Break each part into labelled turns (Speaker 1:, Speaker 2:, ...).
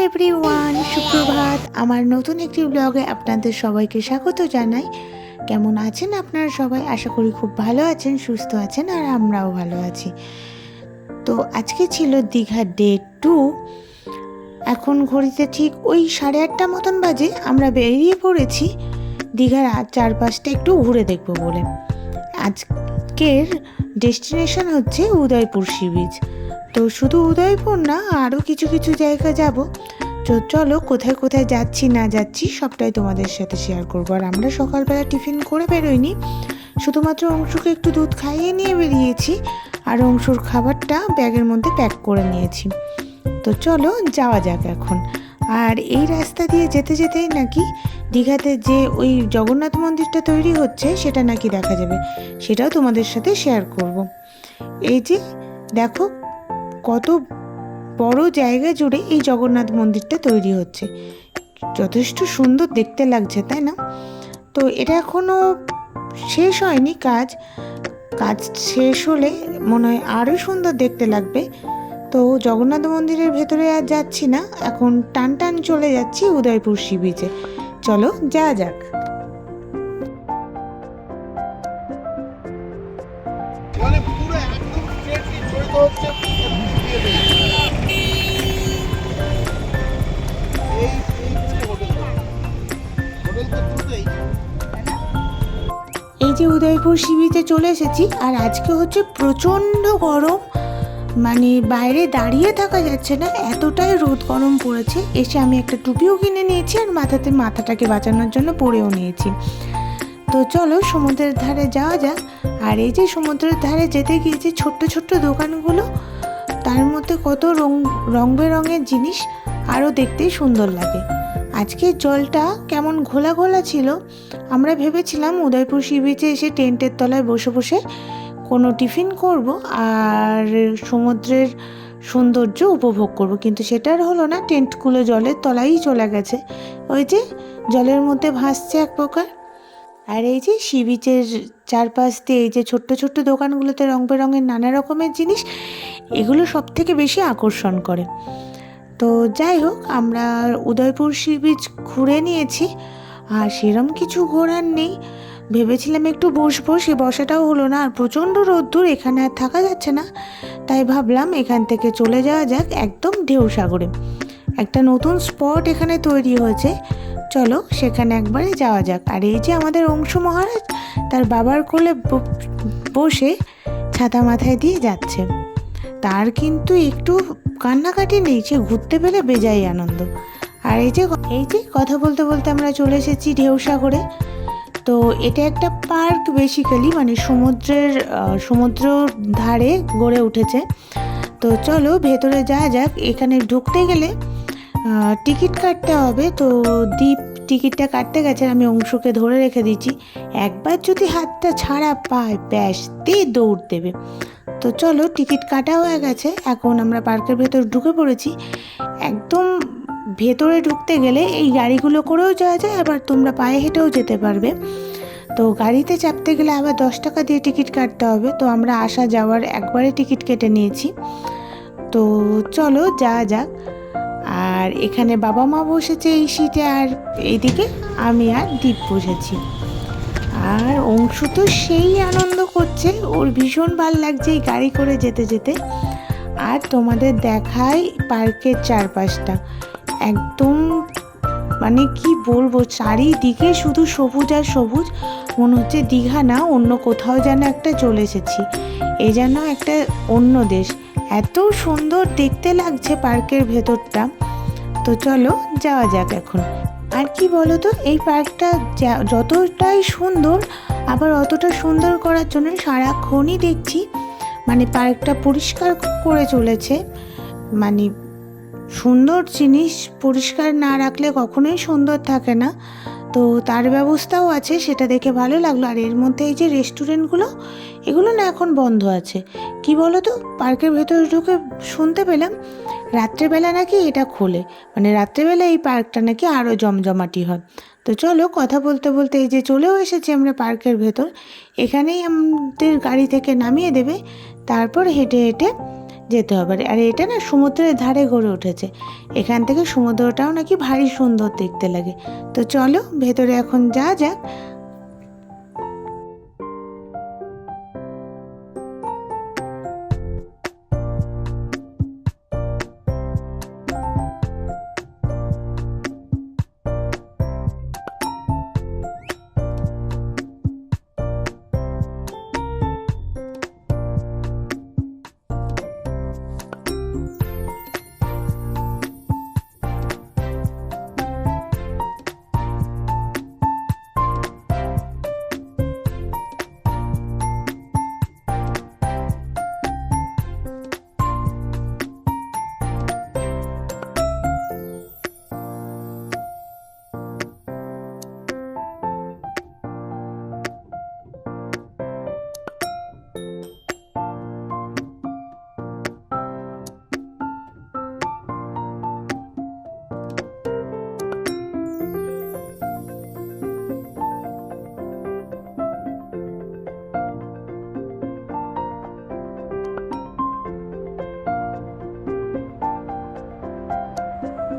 Speaker 1: Everyone, সুপ্রভাত। আমার নতুন একটি ব্লগে আপনাদের সবাইকে স্বাগত জানাই। কেমন আছেন আপনারা সবাই? আশা করি খুব ভালো আছেন, সুস্থ আছেন, আর আমরাও ভালো আছি। তো আজকে ছিল দীঘার ডে 2। এখন ঘড়িতে ঠিক ওই 8:30 মতন বাজে। আমরা বেরিয়ে পড়েছি দীঘার চারপাশটা একটু ঘুরে দেখব বলে। আজকের ডেস্টিনেশন হচ্ছে উদয়পুর সি বিচ। তো শুধু উদয়পুর না, আরও কিছু কিছু জায়গা যাব। তো চলো কোথায় কোথায় যাচ্ছি না যাচ্ছি সবটাই তোমাদের সাথে শেয়ার করবো। আর আমরা সকালবেলা টিফিন করে বেরোইনি, শুধুমাত্র অংশুকে একটু দুধ খাইয়ে নিয়ে বেরিয়েছি, আর অংশুর খাবারটা ব্যাগের মধ্যে প্যাক করে নিয়েছি। তো চলো যাওয়া যাক এখন। আর এই রাস্তা দিয়ে যেতে যেতেই নাকি দীঘাতে যে ওই জগন্নাথ মন্দিরটা তৈরি হচ্ছে সেটা নাকি দেখা যাবে, সেটাও তোমাদের সাথে শেয়ার করব। এই যে দেখো কত বড় জায়গা জুড়ে এই জগন্নাথ মন্দিরটা তৈরি হচ্ছে, যথেষ্ট সুন্দর দেখতে লাগছে, তাই না? তো এটা এখনও শেষ হয়নি কাজ। কাজ শেষ হলে মনে হয় আরও সুন্দর দেখতে লাগবে। তো জগন্নাথ মন্দিরের ভেতরে আর যাচ্ছি না, এখন টান টান চলে যাচ্ছি উদয়পুর সি বিচে। চলো যাওয়া যাক। এই যে উদয়পুর সি বিচে চলে এসেছি, আর আজকে হচ্ছে প্রচণ্ড গরম, মানে বাইরে দাঁড়িয়ে থাকা যাচ্ছে না, এতটাই রোদ গরম পড়েছে। এসে আমি একটা টুপিও কিনে নিয়েছি, আর মাথাটাকে বাঁচানোর জন্য পরেও নিয়েছি। তো চলো সমুদ্রের ধারে যাওয়া যাক। আর এই যে সমুদ্রের ধারে যেতে গিয়েছি ছোট্ট ছোট্ট দোকানগুলো, তার মধ্যে কত রং বেরঙের জিনিস, আরও দেখতেই সুন্দর লাগে। আজকে জলটা কেমন ঘোলা ঘোলা ছিল। আমরা ভেবেছিলাম উদয়পুর সি বিচে এসে টেন্টের তলায় বসে বসে কোনো টিফিন করব আর সমুদ্রের সৌন্দর্য উপভোগ করব, কিন্তু সেটা আর হলো না। টেন্টগুলো জলের তলায় চলে গেছে, ওই যে জলের মধ্যে ভাসছে এক প্রকার। আর এই যে সি বিচের চারপাশ দিয়ে এই যে ছোট্ট ছোট্ট দোকানগুলোতে রং বেরঙের নানা রকমের জিনিস, এগুলো সব থেকে বেশি আকর্ষণ করে। তো যাই হোক, আমরা উদয়পুর সি বিচ ঘুরে নিয়েছি, আর সেরম কিছু ঘোরার নেই। ভেবেছিলাম একটু বসবো, সে বসাটাও হলো না, আর প্রচণ্ড রোদ্দুর, এখানে আর থাকা যাচ্ছে না। তাই ভাবলাম এখান থেকে চলে যাওয়া যাক একদম ঢেউসাগরে। একটা নতুন স্পট এখানে তৈরি হয়েছে, চলো সেখানে একবারে যাওয়া যাক। আর এই যে আমাদের অংশু মহারাজ তার বাবার কোলে বসে ছাতা মাথায় দিয়ে যাচ্ছে, তার কিন্তু একটু কান্নাকাটি নেই, সে ঘুরতে পেলে বেজায় আনন্দ। আর এই যে কথা বলতে বলতে আমরা চলে এসেছি ঢেউসাগরে। তো এটা একটা পার্ক বেসিক্যালি, মানে সমুদ্র ধারে গড়ে উঠেছে। তো চলো ভেতরে যাওয়া যাক। এখানে ঢুকতে গেলে টিকিট কাটতে হবে। তো দীপ টিকিটটা কাটতে গেছে, আমি অংশকে ধরে রেখে দিচ্ছি। একবার যদি হাতটা ছাড়া পায় ব্যাস দিয়ে দৌড় দেবে। তো চলো টিকিট কাটা হয়ে গেছে, এখন আমরা পার্কের ভেতর ঢুকে পড়েছি। একদম ভেতরে ঢুকতে গেলে এই গাড়িগুলো করেও যাওয়া যায়, আবার তোমরা পায়ে হেঁটেও যেতে পারবে। তো গাড়িতে চাপতে গেলে আবার 10 টাকা দিয়ে টিকিট কাটতে হবে। তো আমরা আসা যাওয়ার একবারে টিকিট কেটে নিয়েছি। তো চলো যাওয়া যাক। আর এখানে বাবা মা বসেছে এই সিটে, আর এইদিকে আমি আর দীপ বসেছি। আর অংশু তো সেই আনন্দ করছে, ওর ভীষণ ভাল লাগছে এই গাড়ি করে যেতে যেতে। আর তোমাদের দেখাই পার্কের চারপাশটা, একদম মানে কি বলবো, চারিদিকে শুধু সবুজ আর সবুজ। মনে হচ্ছে দীঘা না, অন্য কোথাও যেন একটা চলে এসেছি, এ যেন একটা অন্য দেশ। এত সুন্দর দেখতে লাগছে পার্কের ভেতরটা। তো চলো যাওয়া যাক এখন। আর কি বলো তো, এই পার্কটা যতটাই সুন্দর, আবার অতটা সুন্দর করার জন্য সারাক্ষণই দেখছি মানে পার্কটা পরিষ্কার করে চলেছে। মানে সুন্দর জিনিস পরিষ্কার না রাখলে কখনোই সুন্দর থাকে না। তো তার ব্যবস্থাও আছে, সেটা দেখে ভালো লাগলো। আর এর মধ্যে এই যে রেস্টুরেন্টগুলো, এগুলো না এখন বন্ধ আছে। কি বলো তো, পার্কের ভেতরে ঢুকে শুনতে পেলাম রাত্রেবেলা নাকি এটা খোলে, মানে রাত্রেবেলা এই পার্কটা নাকি আরও জমজমাটি হয়। তো চলো কথা বলতে বলতে এই যে চলেও এসেছি আমরা পার্কের ভেতর। এখানেই আমাদের গাড়ি থেকে নামিয়ে দেবে, তারপর হেঁটে হেঁটে যেতে হবে। আর এটা না সমুদ্রের ধারে গড়ে উঠেছে, এখান থেকে সমুদ্রটাও নাকি ভারী সুন্দর দেখতে লাগে। তো চলো ভেতরে এখন যা যাক।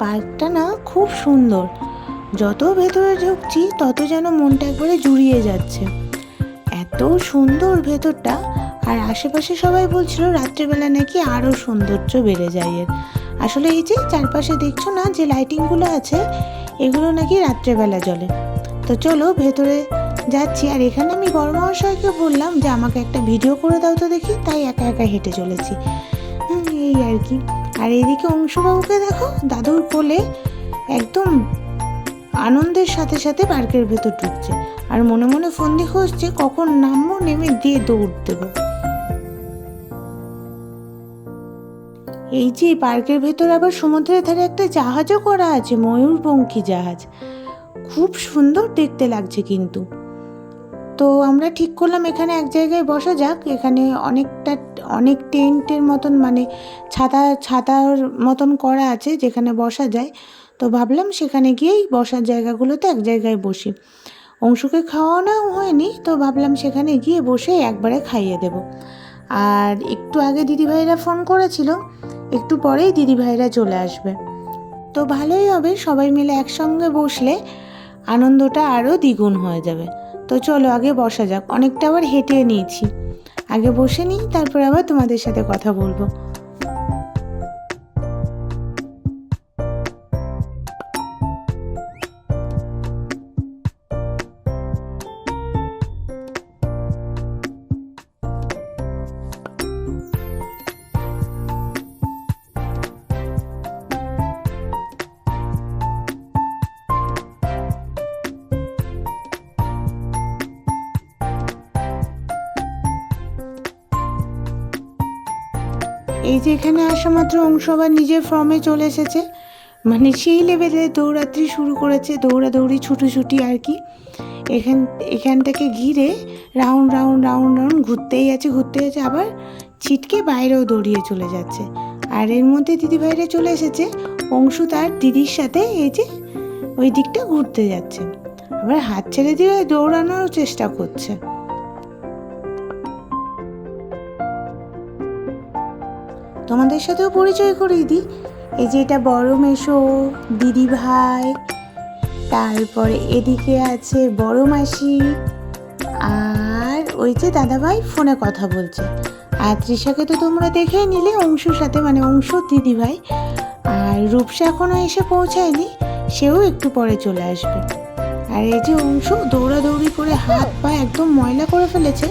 Speaker 1: পার্কটা না খুব সুন্দর, যত ভেতরে ঢুকছি তত যেন মনটা একবারে জুড়িয়ে যাচ্ছে, এত সুন্দর ভেতরটা। আর আশেপাশে সবাই বলছিল রাত্রেবেলা নাকি আরও সৌন্দর্য বেড়ে যায় এর। আসলে এই যে চারপাশে দেখছো না যে লাইটিংগুলো আছে, এগুলো নাকি রাত্রেবেলা জ্বলে। তো চলো ভেতরে যাচ্ছি। আর এখানে আমি বড় মহাশয়কে বললাম যে আমাকে একটা ভিডিও করে দাও তো দেখি, তাই একা একা হেঁটে চলেছি, এই আর কি। আর এইদিকে অংশুবাবুকে দেখো দাদুর কোলে একদম আনন্দের সাথে সাথে পার্কের ভেতর ঢুকছে, আর মনে মনে ফন্দি খুঁজছে কখন নামবো, নেমে দিয়ে দৌড় দেবো। এই যে পার্কের ভেতর আবার সমুদ্রের ধারে একটা জাহাজও করা আছে, ময়ূরপঙ্খী জাহাজ, খুব সুন্দর দেখতে লাগছে কিন্তু। তো আমরা ঠিক করলাম এখানে এক জায়গায় বসা যাক, এখানে অনেক টেন্টের মতন মানে ছাতার মতন করা আছে যেখানে বসা যায়। তো ভাবলাম সেখানে গিয়েই বসার জায়গাগুলোতে এক জায়গায় বসি। অংশুকে খাওয়ানোও হয়নি, তো ভাবলাম সেখানে গিয়ে বসে একবারে খাইয়ে দেব। আর একটু আগে দিদিভাইরা ফোন করেছিল, একটু পরেই দিদিভাইরা চলে আসবে। তো ভালোই হবে, সবাই মিলে একসঙ্গে বসলে আনন্দটা আরও দ্বিগুণ হয়ে যাবে। তো চলো আগে বসা যাক, অনেকটা আবার হেঁটে নিয়েছি, আগে বসে নিই, তারপর আবার তোমাদের সাথে কথা বলবো। এই যে এখানে আসা মাত্র অংশু আবার নিজের ফর্মে চলে এসেছে, মানে সেই লেভেলে দৌড়াত্রি শুরু করেছে, দৌড়াদৌড়ি ছুটোছুটি আর কি। এখান থেকে ঘিরে রাউন্ড রাউন্ড রাউন্ড রাউন্ড ঘুরতেই আছে, আবার ছিটকে বাইরেও দৌড়িয়ে চলে যাচ্ছে। আর এর মধ্যে দিদিভাইরা চলে এসেছে, অংশু তার দিদির সাথে এই যে ওই দিকটা ঘুরতে যাচ্ছে, আবার হাত ছেড়ে দিয়ে দৌড়ানোর চেষ্টা করছে। তোমাদের সাথেও পরিচয় করিয়ে দিই, এই যে এটা বড় মেসো, দিদি ভাই, তারপরে এদিকে আছে বড় মাসি, আর ওই যে দাদাভাই ফোনে কথা বলছে। আর তৃষাকে তো তোমরা দেখেই নিলে অংশুর সাথে, মানে অংশুর দিদি ভাই। আর রূপসা এখনও এসে পৌঁছায়নি, সেও একটু পরে চলে আসবে। আর এই যে অংশু দৌড়াদৌড়ি করে হাত পা একদম ময়লা করে ফেলেছে,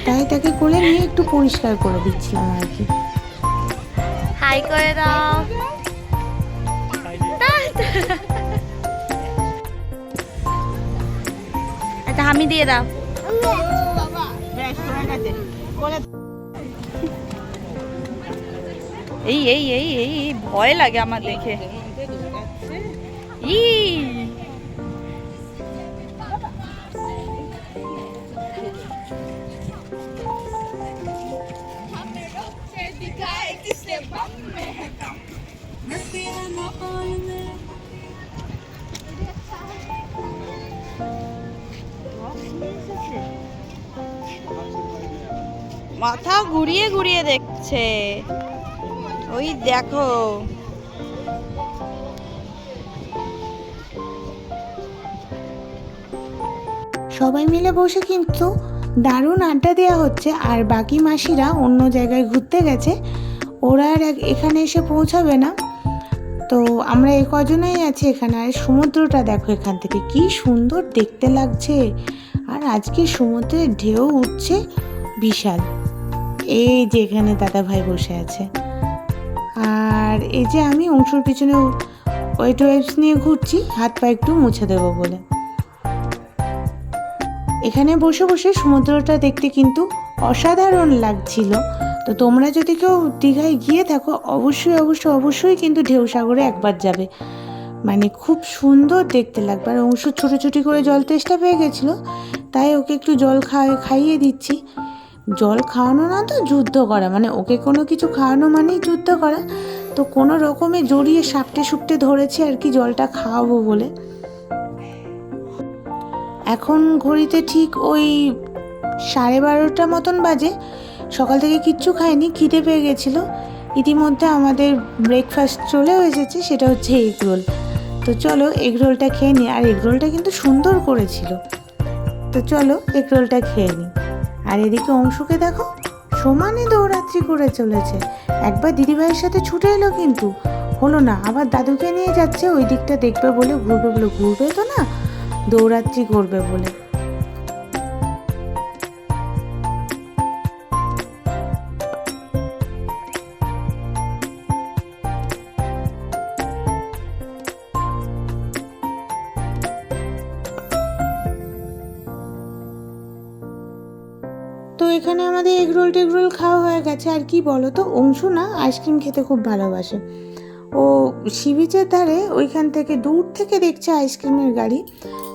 Speaker 1: তাই তাকে কোলে নিয়ে একটু পরিষ্কার করে দিচ্ছিলাম আর কি।
Speaker 2: হাই করে দাও। আচ্ছা আমি দিয়ে দাও। এই এই এই এই ভয় লাগে আমার দেখে। মাথা ঘুরিয়ে ঘুরিয়ে দেখছে। ওই দেখো
Speaker 1: সবাই মিলে বসে কিন্তু দারুণ আড্ডা দেওয়া হচ্ছে। আর বাকি মাসিরা অন্য জায়গায় ঘুরতে গেছে, ওরা আর এখানে এসে পৌঁছাবে না। তো আমরা এই কজনেই আছি এখানে। আর সমুদ্রটা দেখো এখান থেকে কি সুন্দর দেখতে লাগছে। আর আজকে সমুদ্রের ঢেউ উঠছে বিশাল। এই যে এখানে দাদা ভাই বসে আছে, আর এই যে আমি অংশুর পিছনে ওয়েট ওয়েবস নিয়ে ঘুরছি হাত পা একটু মুছে দেবো বলে। এখানে বসে বসে সমুদ্রটা দেখতে কিন্তু অসাধারণ লাগছিল। তো তোমরা যদি কেউ দীঘায় গিয়ে থাকো অবশ্যই অবশ্যই অবশ্যই কিন্তু ঢেউসাগরে একবার যাবে, মানে খুব সুন্দর দেখতে লাগবে। আর অংশ ছোটোছুটি করে জল তেষ্টা পেয়ে গেছিলো, তাই ওকে একটু জল খাইয়ে দিচ্ছি। জল খাওয়ানো না তো যুদ্ধ করা, মানে ওকে কোনো কিছু খাওয়ানো মানেই যুদ্ধ করা। তো কোনো রকমে জড়িয়ে সাপটে সুপটে ধরেছি আর কি জলটা খাওয়াবো বলে। এখন ঘড়িতে ঠিক ওই 12:30 মতন বাজে। সকাল থেকে কিচ্ছু খাইনি, খিদে পেয়ে গেছিলো। ইতিমধ্যে আমাদের ব্রেকফাস্ট চলেও এসেছে, সেটা হচ্ছে এগরোল। তো চলো এগরোলটা খেয়ে নিই। আর এগরোলটা কিন্তু সুন্দর করেছিল। তো চলো এগরোলটা খেয়ে নিই। আর এদিকে অংশুকে দেখো সমানে দৌড়াত্রি করে চলেছে। একবার দিদিভাইয়ের সাথে ছুটে এলো কিন্তু হলো না, আবার দাদুকে নিয়ে যাচ্ছে ওই দিকটা দেখবে বলে, ঘুরবে তো না, দৌড়াত্রি করবে বলে। তো এখানে আমাদের এগরোল টেগরোল খাওয়া হয়ে গেছে। আর কি বলো তো, অংশু না আইসক্রিম খেতে খুব ভালোবাসে। ও সি বিচের ধারে ওইখান থেকে দূর থেকে দেখছে আইসক্রিমের গাড়ি,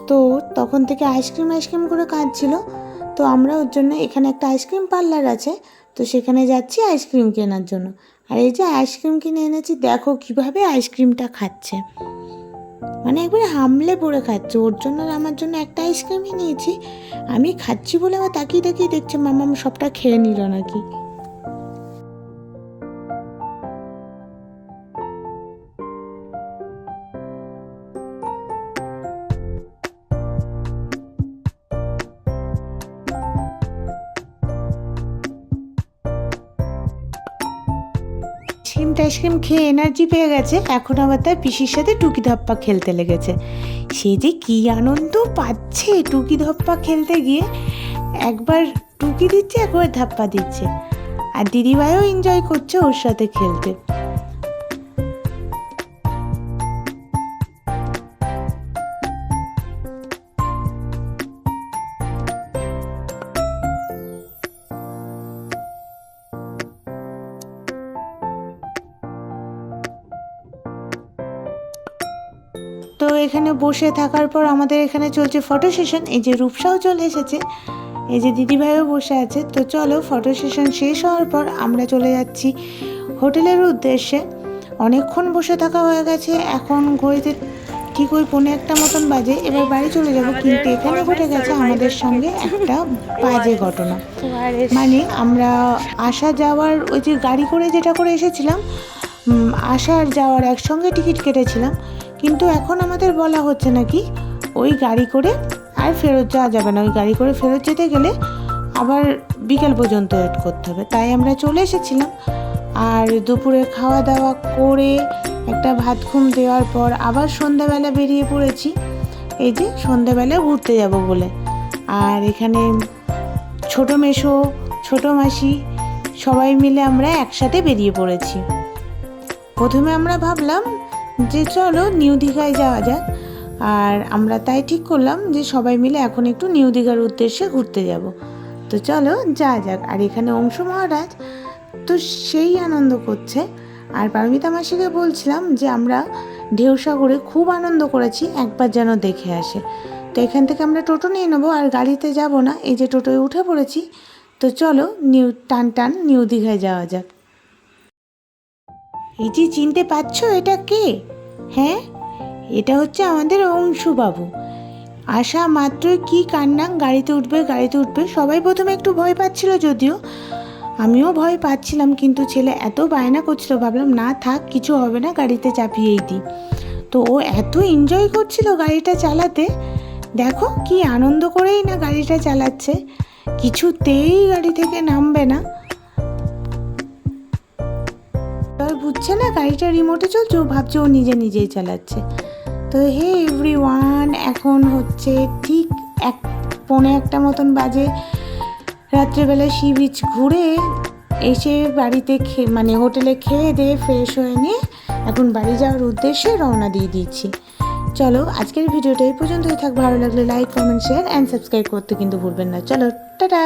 Speaker 1: তো তখন থেকে আইসক্রিম করে কাঁদছিল। তো আমরা ওর জন্য এখানে একটা আইসক্রিম পার্লার আছে, তো সেখানে যাচ্ছি আইসক্রিম কেনার জন্য। আর এই যে আইসক্রিম কিনে এনেছি, দেখো কিভাবে আইসক্রিমটা খাচ্ছে, মানে একবারে হামলে পড়ে খাচ্ছে। ওর জন্য আর আমার জন্য একটা আইসক্রিমই নিয়েছি। আমি খাচ্ছি বলে আবার তাকিয়ে দেখছে মাম্মাম সবটা খেয়ে নিল নাকি। আইসক্রিম খেয়ে এনার্জি পেয়ে গেছে, এখন আবার তার পিসির সাথে টুকি ধাপ্পা খেলতে লেগেছে। সে যে কি আনন্দ পাচ্ছে টুকি ধাপ্পা খেলতে গিয়ে, একবার টুকি দিচ্ছে একবার ধাপ্পা দিচ্ছে। আর দিদিভাইও এনজয় করছে ওর সাথে খেলতে। তো এখানে বসে থাকার পর আমাদের এখানে চলছে ফটো সেশন। এই যে রূপসাও চলে এসেছে, এই যে দিদিভাইও বসে আছে। তো চলো ফটো সেশন শেষ হওয়ার পর আমরা চলে যাচ্ছি হোটেলের উদ্দেশ্যে। অনেকক্ষণ বসে থাকা হয়ে গেছে, এখন ঘড়িতে ঠিক ওই 1:45 মতন বাজে। এবার বাড়ি চলে যাব, কিন্তু এখানে ঘটে গেছে আমাদের সঙ্গে একটা বাজে ঘটনা। মানে আমরা আসা যাওয়ার ওই যে গাড়ি করে যেটা করে এসেছিলাম, আসা আর যাওয়ার একসঙ্গে টিকিট কেটেছিলাম, কিন্তু এখন আমাদের বলা হচ্ছে নাকি ওই গাড়ি করে আর ফেরত যাওয়া যাবে না। ওই গাড়ি করে ফেরত যেতে গেলে আবার বিকেল পর্যন্ত ওয়েট করতে হবে। তাই আমরা চলে এসেছিলাম। আর দুপুরে খাওয়া দাওয়া করে একটা ভাত ঘুম দেওয়ার পর আবার সন্ধ্যাবেলা বেরিয়ে পড়েছি, এই যে সন্ধ্যাবেলা ঘুরতে যাব বলে। আর এখানে ছোটো মেসো, ছোটো মাসি সবাই মিলে আমরা একসাথে বেরিয়ে পড়েছি। প্রথমে আমরা ভাবলাম যে চলো নিউ দীঘায় যাওয়া যাক, আর আমরা তাই ঠিক করলাম যে সবাই মিলে এখন একটু নিউ দীঘার উদ্দেশ্যে ঘুরতে যাব। তো চলো যাওয়া যাক। আর এখানে অংশু মহারাজ তো সেই আনন্দ করছে। আর পারমিতা মাসিকে বলছিলাম যে আমরা ঢেউসাগরে খুব আনন্দ করেছি, একবার যেন দেখে আসে। তো এখান থেকে আমরা টোটো নিয়ে নেবো, আর গাড়িতে যাব না, এই যে টোটোয় উঠে পড়েছি। তো চলো টান নিউ দীঘায় যাওয়া যাক। এই যে চিনতে পারছো এটা কে? হ্যাঁ, এটা হচ্ছে আমাদের অংশুবাবু। আসা মাত্রই কি কান্না, গাড়িতে উঠবে। সবাই প্রথমে একটু ভয় পাচ্ছিল যদিও। আমিও ভয় পাচ্ছিলাম, কিন্তু ছেলে এত বায়না করছিল, ভাবলাম না থাক, কিছু হবে না, গাড়িতে চাপিয়েই দিই। তো ও এত এনজয় করছিল গাড়িটা চালাতে, দেখো কি আনন্দ করেই না গাড়িটা চালাচ্ছে, কিছুতেই গাড়ি থেকে নামবে না। আর বুঝছে না গাড়িটা রিমোটে চলছে, ও ভাবছে ও নিজে নিজেই চালাচ্ছে। তো হে এভরিওয়ান, এখন হচ্ছে ঠিক 1:45 মতন বাজে। রাত্রেবেলা সি বিচ ঘুরে এসে বাড়িতে মানে হোটেলে খেয়ে দিয়ে ফ্রেশ হয়ে নিয়ে এখন বাড়ি যাওয়ার উদ্দেশ্যে রওনা দিয়ে দিচ্ছি। চলো আজকের ভিডিওটা এই পর্যন্তই থাক। ভালো লাগলে like, comment, share and subscribe করতে কিন্তু ভুলবেন না। চলো টাটা।